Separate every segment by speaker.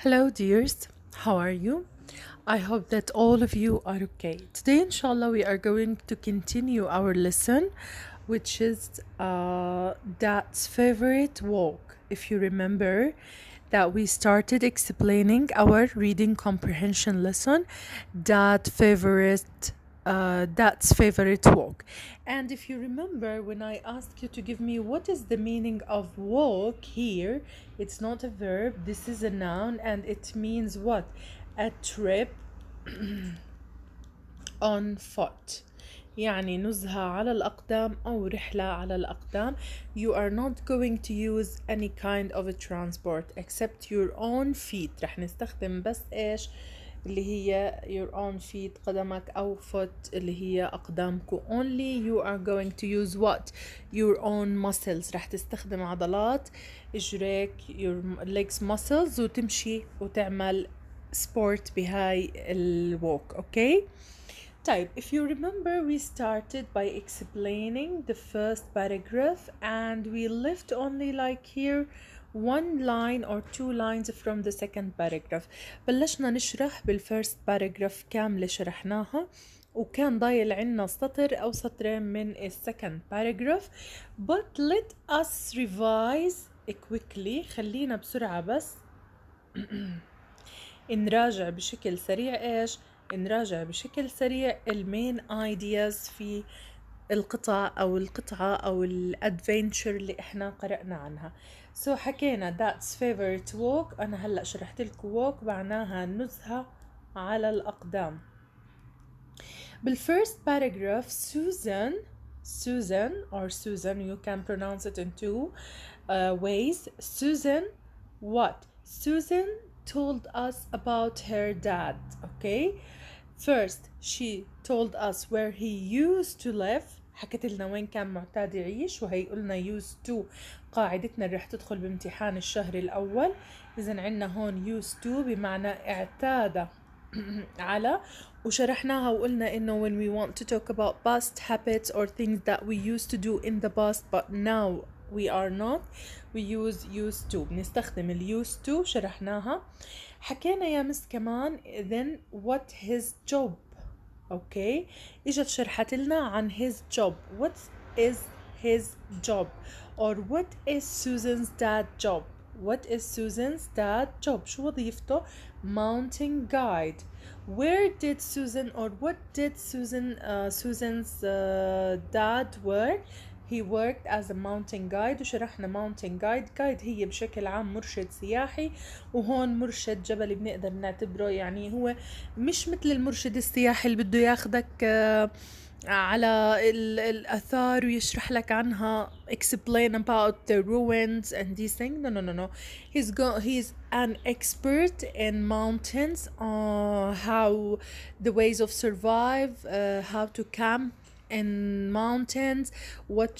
Speaker 1: Hello, dears. How are you? I hope that all of you are okay. Today, inshallah, we are going to continue our lesson, which is Dad's favorite walk. If you remember, that we started explaining our reading comprehension lesson, Dad's favorite walk. And if you remember, when I asked you to give me what is the meaning of walk here, it's not a verb, this is a noun, and it means what? A trip on foot. يعني نزهة على الأقدام أو رحلة على الأقدام. You are not going to use any kind of a transport except your own feet. رح نستخدم بس إيش اللي هي your own feet قدمك أو foot اللي هي أقدامكم. Only you are going to use what? Your own muscles. رح تستخدم عضلات إجريك your legs muscles وتمشي وتعمل sport بهاي الوalk. Okay? طيب, if you remember, we started by explaining the first paragraph and we left only like here one line or two lines from the second paragraph. بلشنا نشرح بالفirst paragraph كاملة شرحناها وكان ضايل عنا سطر أو سطرين من second paragraph, but let us revise quickly. خلينا بسرعة بس نراجع بشكل سريع إيش؟ نراجع بشكل سريع المين ideas في القطعة أو الادفنتشر اللي احنا قرأنا عنها. So حكينا that's favorite walk. أنا هلأ شرحت لكم walk معناها نزهة على الأقدام. بالfirst paragraph Susan or Susan, you can pronounce it in two ways. Susan, what? Susan told us about her dad. Okay, first she told us where he used to live. حكت لنا وين كان معتاد يعيش وهي قلنا used to قاعدتنا اللي رح تدخل بامتحان الشهر الأول. إذن عنا هون used to بمعنى اعتاد على, وشرحناها وقلنا إنه when we want to talk about past habits or things that we used to do in the past but now we are not, we use used to. بنستخدم ال used to شرحناها. حكينا يا مس كمان then what his job. okay, إجت شرحت لنا عن his job. what is his job or what is Susan's dad job. what is Susan's dad job? شو وظيفته؟ mountain guide. where did Susan or what did Susan's dad work? he worked as a mountain guide. وشرحنا mountain guide هي بشكل عام مرشد سياحي, وهون مرشد جبلي بنقدر نعتبره يعني هو مش مثل المرشد السياحي اللي بده ياخدك على الآثار ويشرح لك عنها, explain about the ruins and these things. no. He's an expert in mountains, how the ways of survive, how to camp in mountains, what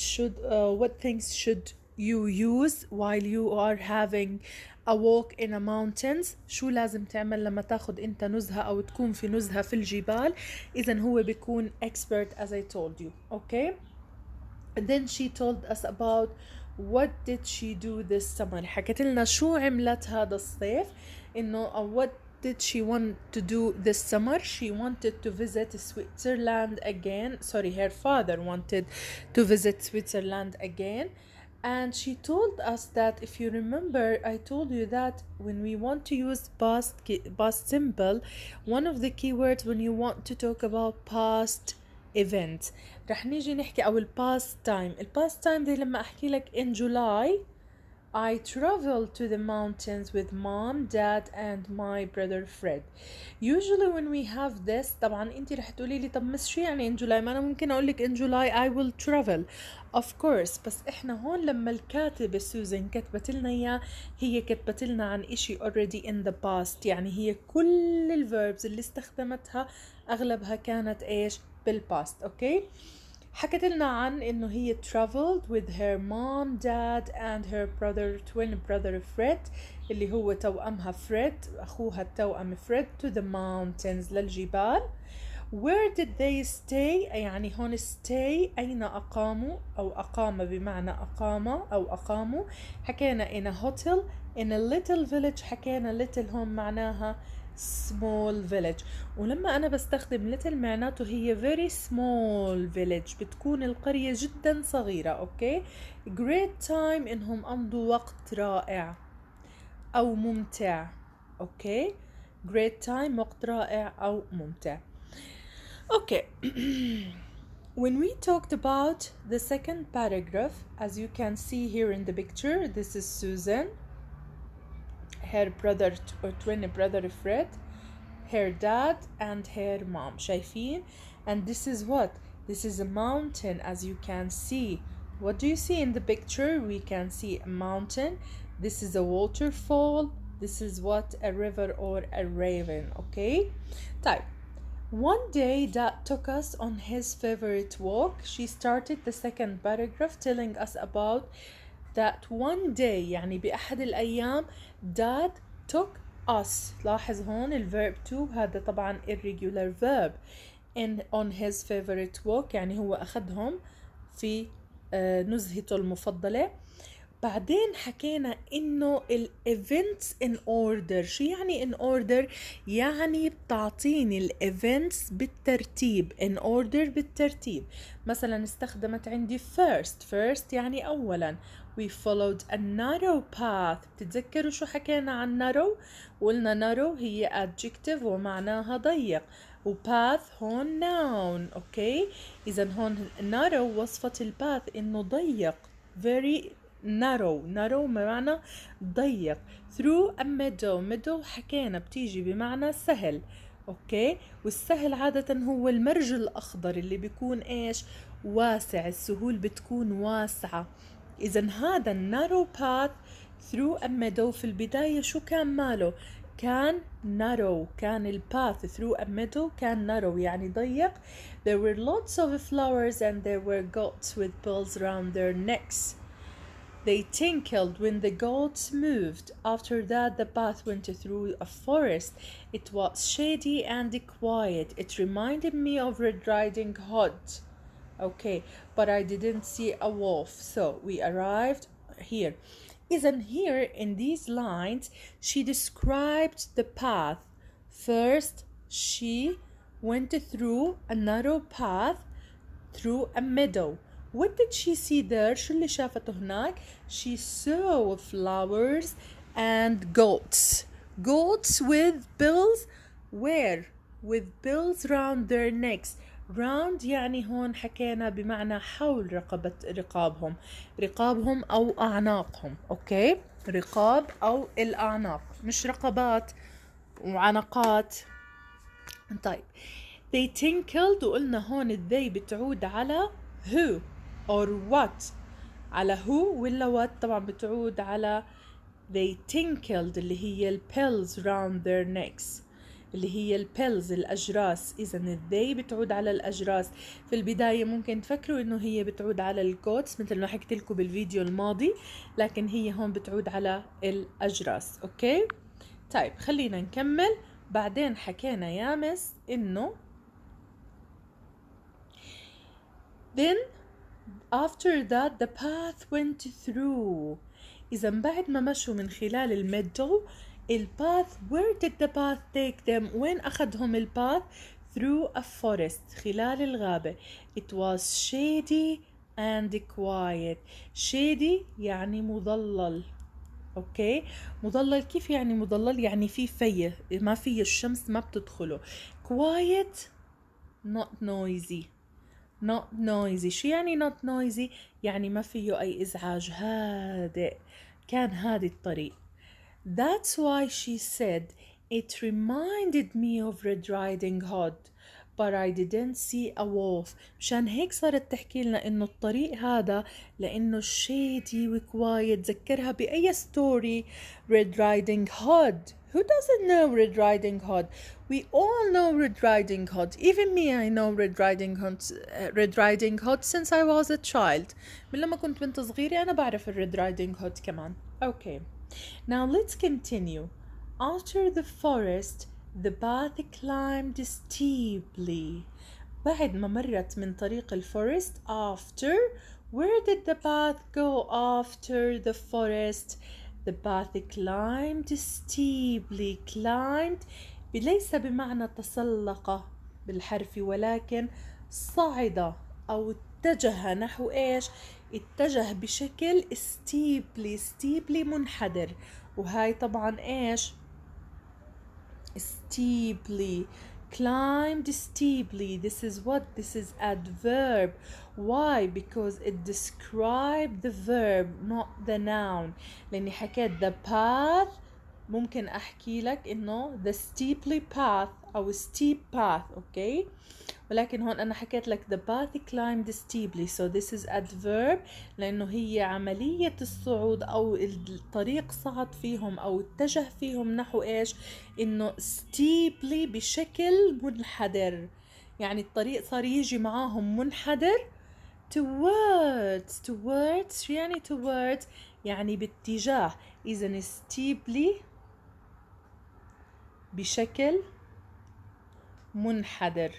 Speaker 1: things should you use while you are having a walk in a mountains. شو لازم تعمل لما تاخد انت نزهة او تكون في نزهة في الجبال. اذن هو بيكون expert as I told you. okay, and then she told us about what did she do this summer. حكت لنا شو عملت هذا الصيف, انه what did she want to do this summer. She wanted to visit Switzerland again. Sorry, her father wanted to visit Switzerland again. And she told us that, if you remember, I told you that when we want to use past simple, one of the keywords when you want to talk about past events رح نيجي نحكي أو past time دي لما أحكي لك in July I traveled to the mountains with mom, dad and my brother Fred. Usually when we have this, طبعا انتي رح تقولي لي طب مس شو يعني in July؟ ما أنا ممكن أقولك in July I will travel. Of course, بس إحنا هون لما الكاتبة سوزان كتبت لنا إياه, هي كتبت لنا عن إشي already in the past. يعني هي كل الverbs اللي استخدمتها أغلبها كانت إيش بالpast. okay, حكت لنا عن إنه هي traveled with her mom, dad and her twin brother Fred اللي هو توأمها فريد, أخوها التوأم فريد, to the mountains للجبال. Where did they stay؟ يعني هون stay أين أقاموا أو أقام بمعنى أقام أو أقاموا. حكينا in a hotel. in a little village حكينا little هون معناها small village. ولما أنا بستخدم little معناته هي very small village، بتكون القرية جدا صغيرة. أوكي. great time إنهم أمضوا وقت رائع أو ممتع. أوكي. great time وقت رائع أو ممتع. Okay. When we talked about the second paragraph, as you can see here in the picture, this is Susan, her brother or twin brother Fred, her dad and her mom. شايفين? And this is what? This is a mountain, as you can see. What do you see in the picture? We can see a mountain. This is a waterfall. This is what? A river or a raven. Okay? طيب. One day Dad took us on his favorite walk. She started the second paragraph telling us about that one day يعني بأحد الأيام Dad took us. لاحظ هون الverb to هذا طبعا irregular verb. on his favorite walk يعني هو أخذهم في نزهته المفضلة. بعدين حكينا إنه ال events in order. شو يعني in order؟ يعني بتعطيني ال events بالترتيب. in order بالترتيب. مثلا استخدمت عندي first يعني أولا. we followed a narrow path. بتتذكروا شو حكينا عن narrow؟ قلنا narrow هي adjective ومعناها ضيق، و path هون noun. أوكي. إذا هون narrow وصفة الباث إنه ضيق. very narrow بمعنى ضيق. through a meadow حكينا بتيجي بمعنى سهل. اوكي. والسهل عادة هو المرج الأخضر اللي بيكون ايش؟ واسع. السهول بتكون واسعة. إذا هذا narrow path through a meadow في البداية شو كان ماله؟ كان narrow. كان الباث through a meadow كان narrow يعني ضيق. there were lots of flowers and there were goats with bells around their necks. They tinkled when the goats moved. After that, the path went through a forest. It was shady and quiet. It reminded me of Red Riding Hood. Okay, but I didn't see a wolf. So we arrived here. Isn't here in these lines, she described the path. First, she went through a narrow path through a meadow. What did she see there? شو اللي شافته هناك؟ She saw flowers and goats. Goats with bills. Where? With bills round their necks. Round يعني هون حكينا بمعنى حول رقابهم أو أعناقهم. أوكي. رقاب أو الأعناق، مش رقبات وعنقات. طيب. They tinkled. وقلنا هون they بتعود على who or what. على who ولا what؟ طبعا بتعود على they tinkled اللي هي ال pills round their necks، اللي هي ال pills الأجراس. إذا they بتعود على الأجراس. في البداية ممكن تفكروا إنه هي بتعود على الجوتس مثل ما حكيت لكم بالفيديو الماضي، لكن هي هون بتعود على الأجراس. أوكي. طيب خلينا نكمل. بعدين حكينا يا مس إنه then after that the path went through. إذا بعد ما مشوا من خلال الميدو الباث where did the path take them؟ وين أخذهم الباث؟ through a forest خلال الغابة. it was shady and quiet. shady يعني مظلل. اوكي. مظلل كيف يعني مظلل؟ يعني في فيه ما فيه الشمس ما بتدخله. quiet not noisy. not noisy. شو يعني not noisy؟ يعني ما فيه أي إزعاج، هادئ. كان هادي الطريق. That's why she said it reminded me of Red Riding Hood but I didn't see a wolf. مشان هيك صارت تحكي لنا إنه الطريق هذا لأنه shady وquiet ذكرها بأي story؟ Red Riding Hood. Who doesn't know Red Riding Hood? We all know Red Riding Hood. Even me, I know Red Riding Hood since I was a child. من لما كنت بنت صغيرة أنا بعرف Red Riding Hood كمان. Okay. Now let's continue. After the forest, The path climbed steeply. بعد ما مرت من طريق الفورست. After. Where did the path go after the forest? The path climbed steeply. Climbed ليس بمعنى تسلق بالحرف ولكن صعد أو اتجه نحو إيش؟ اتجه بشكل steeply منحدر. وهاي طبعا إيش؟ steeply. Climbed steeply. This is what? This is adverb. Why? Because it described the verb, not the noun. لأني حكيت the path. ممكن أحكي لك إنه the steeply path أو steep path. Okay. ولكن هون أنا حكيت لك the path climbed steeply. So this is adverb لأنه هي عملية الصعود أو الطريق صعد فيهم أو اتجه فيهم نحو إيش؟ إنه steeply بشكل منحدر. يعني الطريق صار يجي معاهم منحدر. towards شو يعني towards؟ يعني باتجاه. إذن steeply بشكل منحدر.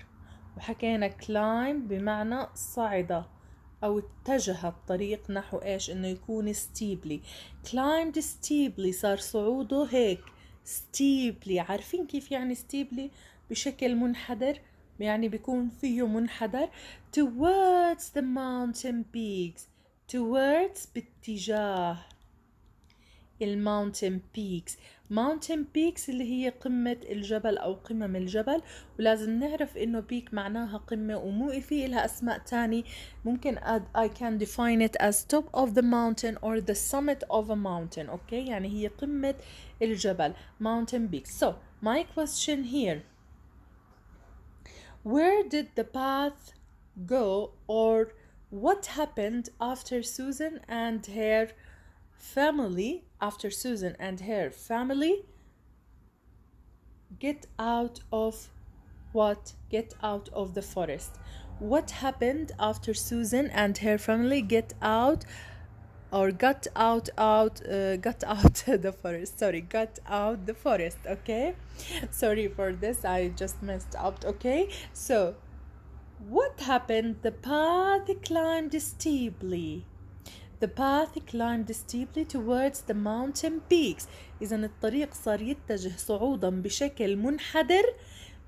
Speaker 1: وحكينا climb بمعنى صعد أو اتجه الطريق نحو إيش؟ إنه يكون steeply. climbed steeply صار صعوده هيك steeply. عارفين كيف يعني steeply؟ بشكل منحدر. يعني بيكون فيه منحدر. towards the mountain peaks. towards باتجاه الماونتن بيكس. mountain peaks اللي هي قمة الجبل أو قمم الجبل. ولازم نعرف إنه بيك معناها قمة ومو في إلها أسماء تاني. ممكن I can define it as top of the mountain or the summit of a mountain. okay يعني هي قمة الجبل mountain peaks. So my question here, where did the path go or what happened after Susan and her family get out of what? Get out of the forest. What happened after Susan and her family got out the forest. Got out the forest. Okay, sorry for this, I just messed up. Okay, so what happened? The path climbed steeply. The path climbed steeply towards the mountain peaks. إذا الطريق صار يتجه صعودا بشكل منحدر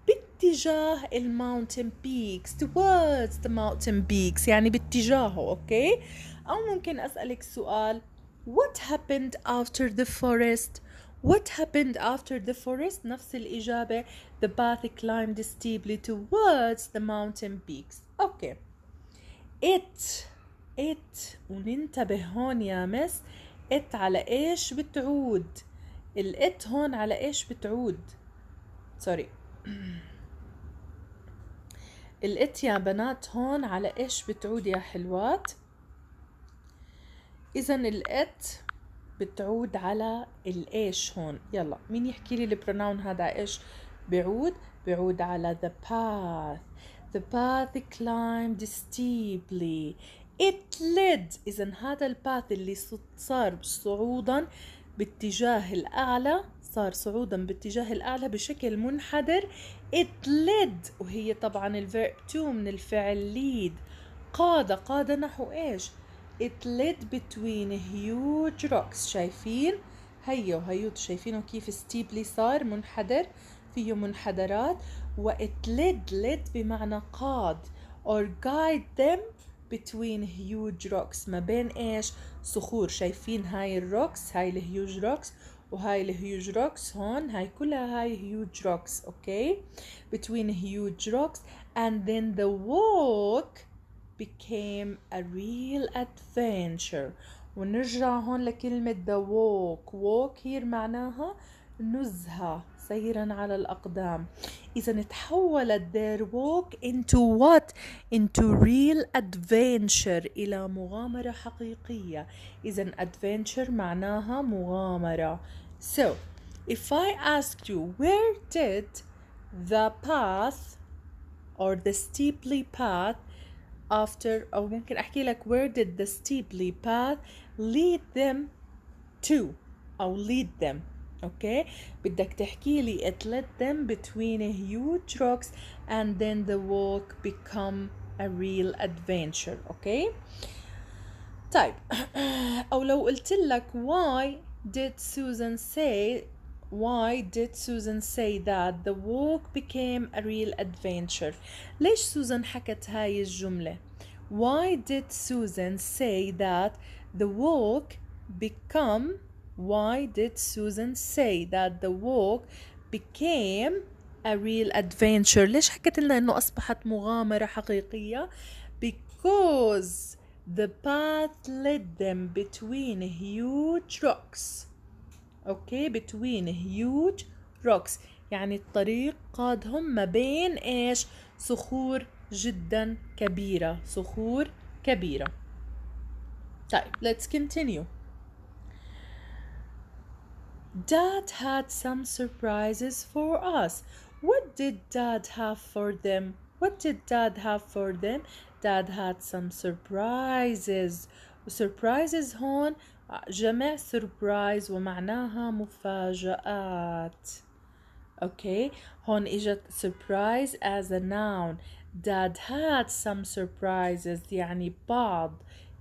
Speaker 1: باتجاه الماونتن peaks. towards the mountain peaks يعني باتجاهه. أوكي. أو ممكن أسألك سؤال, what happened after the forest? What happened after the forest? نفس الإجابة. The path climbed steeply towards the mountain peaks. أوكي. it وننتبه هون يا مس. it على ايش بتعود؟ الات هون على ايش بتعود؟ سوري الات يا بنات هون على ايش بتعود يا حلوات؟ اذن الات بتعود على الايش هون. يلا مين يحكي لي البروناون هذا ايش بيعود؟ بيعود على the path. The path climbed steeply. It led. إذن هذا الباث اللي صار صعودا باتجاه الأعلى، صار صعودا باتجاه الأعلى بشكل منحدر. It led وهي طبعا الفيرب to من الفعل lead. قاد نحو إيش؟ It led between huge rocks. شايفين؟ هيو شايفينه كيف steeply صار منحدر فيه منحدرات. و it led بمعنى قاد or guide them between huge rocks. ما بين ايش؟ صخور. شايفين هاي الروكس، هاي الهيوج روكس وهاي الهيوج روكس هون، هاي كلها هاي huge rocks. اوكي. between huge rocks and then the walk became a real adventure. ونرجع هون لكلمة the walk here معناها نزهة، سيرا على الأقدام. إذا تحولت their walk into what? into real adventure، إلى مغامرة حقيقية. إذا adventure معناها مغامرة. So if I asked you where did the path or the steeply path after، أو ممكن أحكي لك where did the steeply path lead them to أو lead them. okay. بدك تحكي لي it led them between a huge rocks and then the walk become a real adventure, okay. طيب أو لو قلت لك why did Susan say that the walk became a real adventure؟ ليش سوزان حكت هاي الجملة؟ Why did Susan say that the walk become Why did Susan say that the walk became a real adventure؟ ليش حكت لنا إنه أصبحت مغامرة حقيقية؟ Because the path led them between huge rocks. Okay, between huge rocks. يعني الطريق قادهم ما بين إيش؟ صخور جدا كبيرة. صخور كبيرة. طيب, let's continue. Dad had some surprises for us. What did Dad have for them? What did Dad have for them? Dad had some surprises. surprises هون جمع surprise ومعناها مفاجآت. Okay, هون اجت surprise as a noun. Dad had some surprises يعني بعض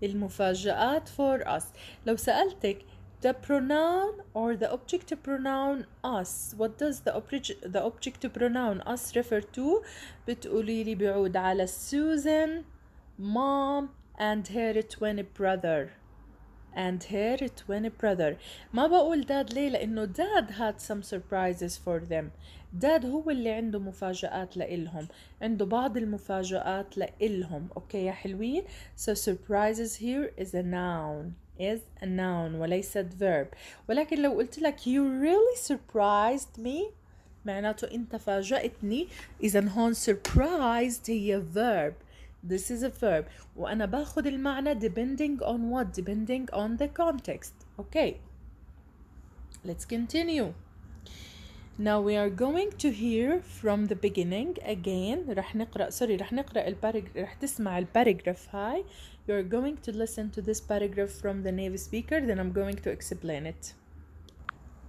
Speaker 1: المفاجآت for us. لو سألتك the pronoun or the object pronoun us, what does the object pronoun us refer to؟ بتقولي لي بيعود على Susan, mom and her twin brother. ما بقول dad ليه؟ لأنه dad had some surprises for them. dad هو اللي عنده مفاجآت لإلهم، عنده بعض المفاجآت لإلهم. أوكي يا حلوين؟ So surprises here is a noun. وليست verb. ولكن لو قلت لك you really surprised me معناته أنت فاجأتني، إذا هون surprised هي verb. This is a verb. وأنا باخد المعنى depending on what? Depending on the context. Okay. Let's continue. Now we are going to hear from the beginning again. رح نقرأ رح تسمع الباراجراف هاي. You are going to listen to this paragraph from the native speaker, then I'm going to explain it.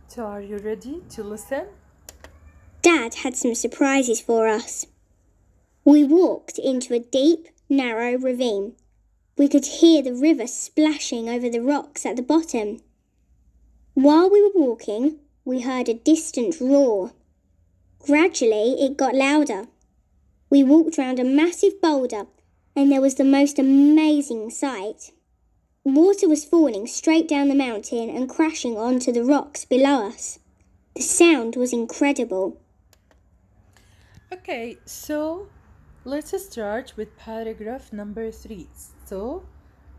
Speaker 1: So are you ready to listen?
Speaker 2: Dad had some surprises for us. We walked into a deep, narrow ravine. We could hear the river splashing over the rocks at the bottom. While we were walking, we heard a distant roar. Gradually, it got louder. We walked round a massive boulder, and there was the most amazing sight. Water was falling straight down the mountain and crashing onto the rocks below us. The sound was incredible.
Speaker 1: Okay, so let's start with paragraph number 3. So,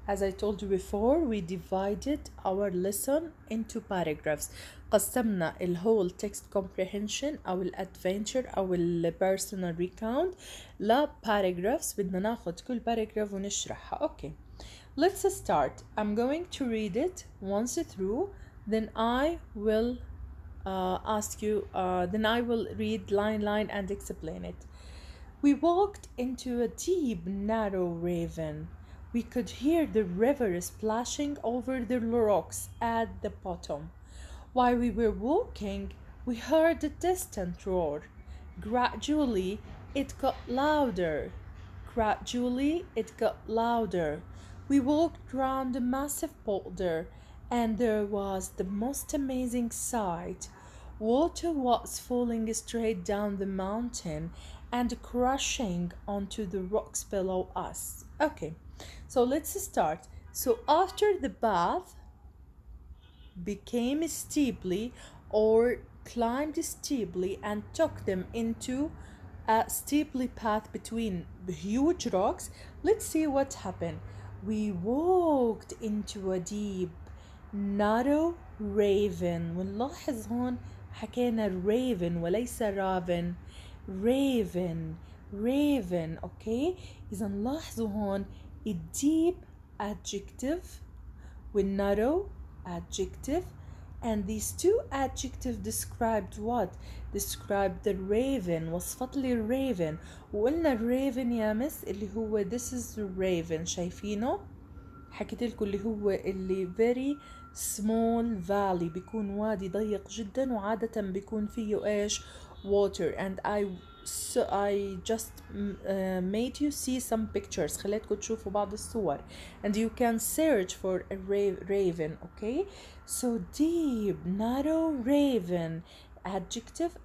Speaker 1: as I told you before, we divided our lesson into paragraphs. قسمنا whole text comprehension أو adventure أو personal recount ل paragraphs. بدنا ناخد كل paragraph ونشرحها. Okay, let's start. I'm going to read it once through, then I will then I will read line and explain it. We walked into a deep, narrow ravine. We could hear the river splashing over the rocks at the bottom. While we were walking, we heard a distant roar. Gradually, it got louder. We walked round a massive boulder, and there was the most amazing sight. Water was falling straight down the mountain and crashing onto the rocks below us. Okay, so let's start. So after the path became steeply or climbed steeply and took them into a steeply path between huge rocks, let's see what happened. We walked into a deep, narrow ravine. ونلاحظ هون حكينا raven وليس raven. raven. Okay, إذا لاحظوا هون deep adjective والnarrow adjective, and these two adjectives described what? Described the raven. وصفت لي raven. وقلنا raven يا مس اللي هو this is raven. شايفينه؟ حكيت لكم اللي هو اللي very small valley، بيكون وادي ضيق جدا وعادة بيكون فيه إيش water. And I just made you see some pictures، خليتكم تشوفوا بعض الصور. And you can search for a raven. Okay, so deep narrow raven. Adjective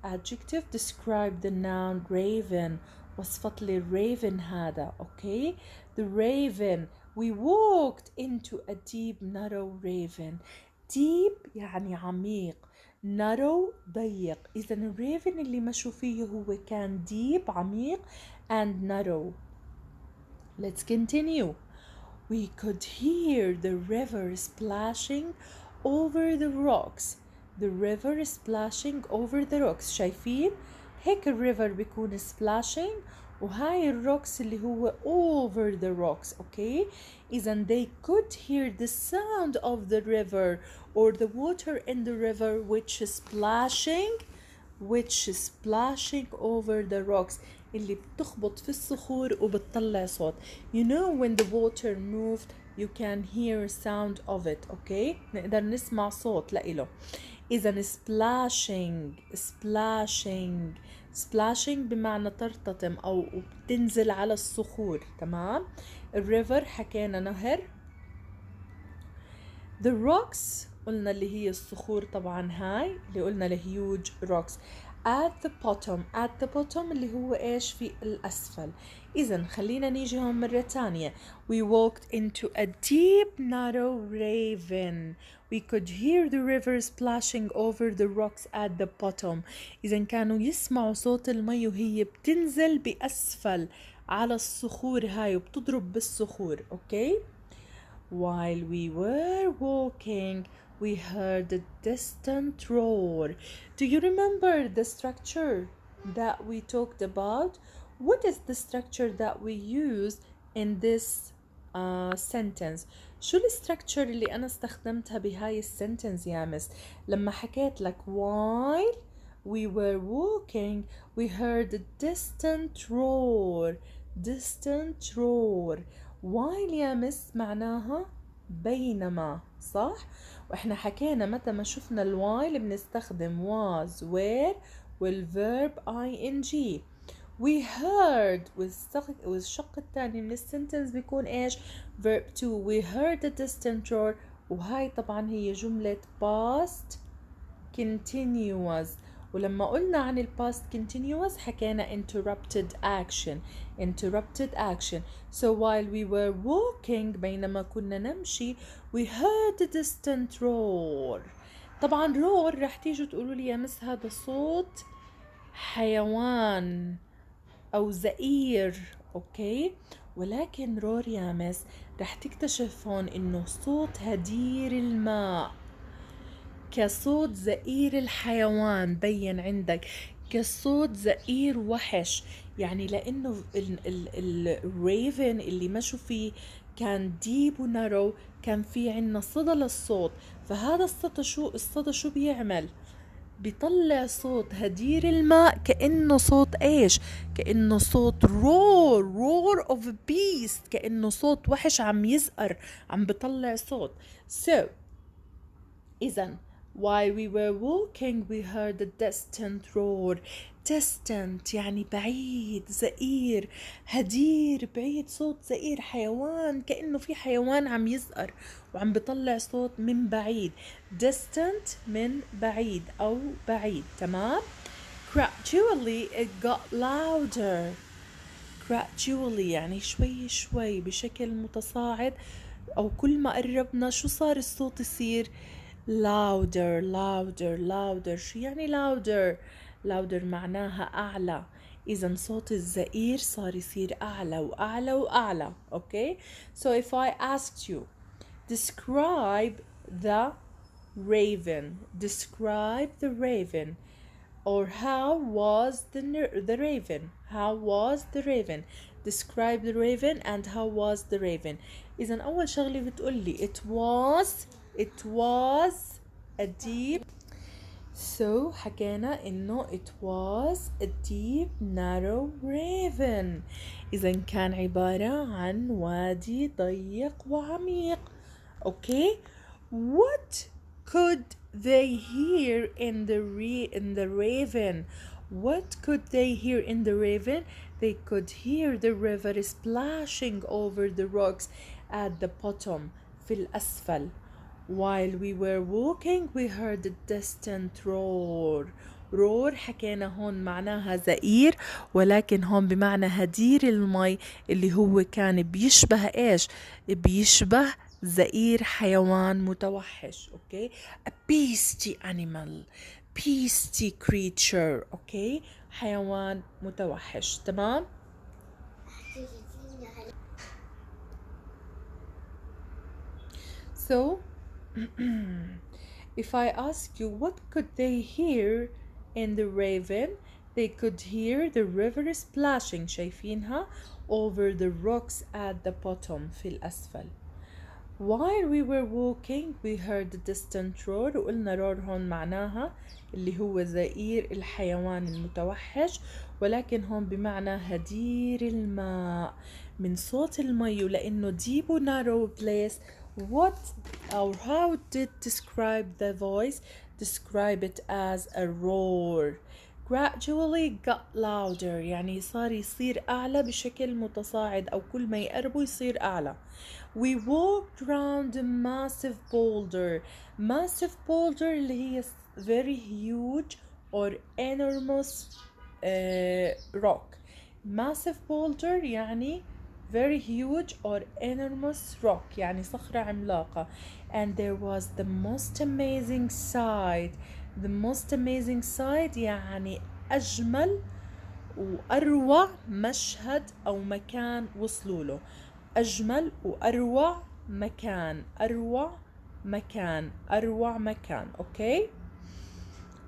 Speaker 1: describe the noun raven. وصفت لي raven هذا. Okay, the raven. We walked into a deep narrow raven. deep يعني عميق، narrow ضيق. إذا الريفن اللي مشوا فيه هو كان deep عميق and narrow. Let's continue. We could hear the river splashing over the rocks. The river splashing over the rocks. شايفين هيك الريفر بيكون splashing وهاي الروكس اللي هو over the rocks. Okay, إذن they could hear the sound of the river or the water in the river which is splashing over the rocks، اللي بتخبط في الصخور وبتطلع صوت. You know when the water moved you can hear sound of it. Okay, نقدر نسمع صوت لإله. إذا splashing بمعنى ترتطم أو بتنزل على الصخور. تمام. الريفر حكينا نهر. The rocks قلنا اللي هي الصخور طبعا، هاي اللي قلنا الهيوج rocks. at the bottom اللي هو ايش في الأسفل. إذن خلينا نيجي هون مرة تانية. We walked into a deep narrow raven. We could hear the river splashing over the rocks at the bottom. إذن كانوا يسمعوا صوت المي وهي بتنزل بأسفل على الصخور هاي وبتضرب بالصخور. Okay. While we were walking, we heard a distant roar. Do you remember the structure that we talked about? What is the structure that we use in this sentence? شو الستركتشر اللي أنا استخدمتها بهاي السنتنس يا مس؟ لما حكيت لك while we were walking, we heard a distant roar. while يا مس معناها بينما، صح؟ واحنا حكينا متى ما شفنا الوايل بنستخدم was were والverb ing. we heard والشق الثاني من السنتنس بيكون ايش؟ verb 2. we heard a distant roar وهاي طبعا هي جملة past continuous. ولما قلنا عن ال past continuous حكينا interrupted action. So while we were walking بينما كنا نمشي we heard a distant roar. طبعا roar رح تيجوا تقولوا لي يا مس هذا صوت حيوان أو زئير. أوكي، ولكن roar يا مس رح تكتشف هون إنه صوت هدير الماء كصوت زئير الحيوان. بين عندك كصوت زئير وحش، يعني لأنه الريفن اللي مشوا فيه كان ديب ونارو، كان في عنا صدى للصوت. فهذا الصدى شو بيعمل؟ بيطلع صوت هدير الماء كأنه صوت ايش؟ كأنه صوت roar of a beast، كأنه صوت وحش عم يزقر، عم بيطلع صوت. So إذن while we were walking we heard a distant roar. distant يعني بعيد، زئير، هدير، بعيد، صوت زئير، حيوان، كأنه في حيوان عم يزقر وعم بيطلع صوت من بعيد. distant من بعيد أو بعيد. تمام. gradually it got louder. gradually يعني شوي شوي، بشكل متصاعد، أو كل ما قربنا شو صار الصوت يصير؟ louder. شو يعني louder معناها أعلى. إذا صوت الزئير صار يصير أعلى وأعلى وأعلى. Okay, so if I asked you describe the raven or how was the raven, describe the raven and how was the raven. إذا أول شغلة بتقولي it was a deep. So حكينا إنه it was a deep narrow raven. إذا كان عبارة عن وادي ضيق وعميق. أوكي. What could they hear in the raven? What could they hear in the raven? They could hear the river splashing over the rocks at the bottom, في الأسفل. While we were walking, we heard a distant roar. roar حكينا هون معناها زئير، ولكن هون بمعنى هدير المي، اللي هو كان بيشبه ايش؟ بيشبه زئير حيوان متوحش. اوكي، a beastie animal، beastie creature. اوكي، حيوان متوحش. تمام. So if I ask you what could they hear in the raven, they could hear the river splashing، شايفينها، over the rocks at the bottom، في الأسفل. While we were walking, we heard a distant roar. وقلنا roar هون معناها اللي هو زئير الحيوان المتوحش، ولكن هون بمعنى هدير الماء، من صوت المي. ولأنه deep و narrow place، what or how did describe the voice? Describe it as a roar. Gradually got louder، يعني صار يصير أعلى بشكل متصاعد، أو كل ما يقربوا يصير أعلى. We walked round a massive boulder. Massive boulder اللي هي very huge or enormous rock. Massive boulder يعني very huge or enormous rock، يعني صخرة عملاقة. And there was the most amazing sight. The most amazing sight يعني أجمل وأروع مشهد أو مكان وصلوا له. أجمل وأروع مكان، أروع مكان، أروع مكان. أوكي.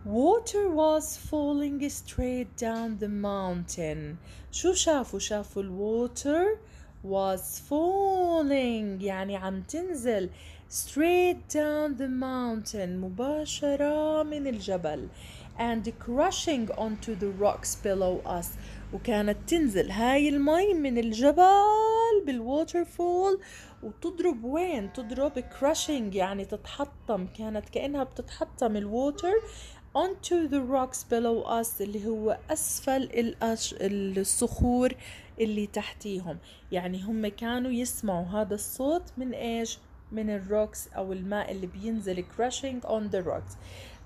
Speaker 1: Water was falling straight down the mountain. شو شافوا؟ شافوا الwater was falling يعني عم تنزل straight down the mountain، مباشرة من الجبل، and crushing onto the rocks below us. وكانت تنزل هاي المي من الجبل بالwaterfall وتضرب وين؟ تضرب crushing يعني تتحطم، كانت كأنها بتتحطم الووتر onto the rocks below us، اللي هو أسفل الصخور اللي تحتيهم. يعني هم كانوا يسمعوا هذا الصوت من إيش؟ من الروكس أو الماء اللي بينزل crushing on the rocks.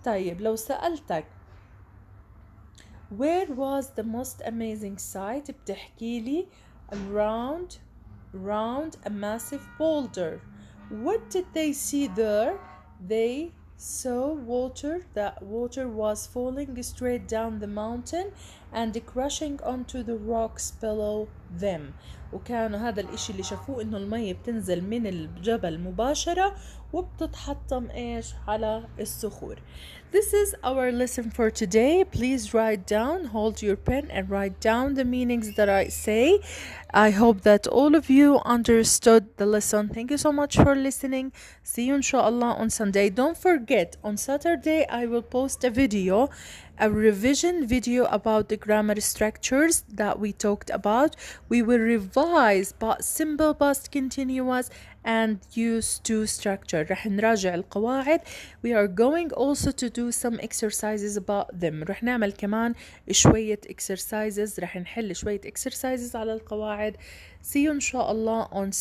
Speaker 1: طيب لو سألتك where was the most amazing sight، بتحكي لي around a massive boulder. What did they see there? They saw water. That water was falling straight down the mountain and crushing onto the rocks below them. وكانوا هذا الاشي اللي شافوه انه المية بتنزل من الجبل مباشرة وبتتحطم ايش؟ على الصخور. This is our lesson for today. Please write down, hold your pen and write down the meanings that I say. I hope that all of you understood the lesson. Thank you so much for listening. See you inshallah on Sunday. Don't forget, on Saturday I will post a video, a revision video about the grammar structures that we talked about. We will revise simple past continuous and use to structure. رح نراجع القواعد. We are going also to do some exercises about them. رح نعمل كمان شوية exercises. رح نحل شوية exercises على القواعد. See you inshallah on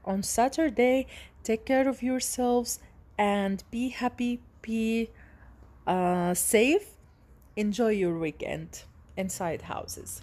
Speaker 1: on Saturday. Take care of yourselves and be happy, be safe. Enjoy your weekend inside houses.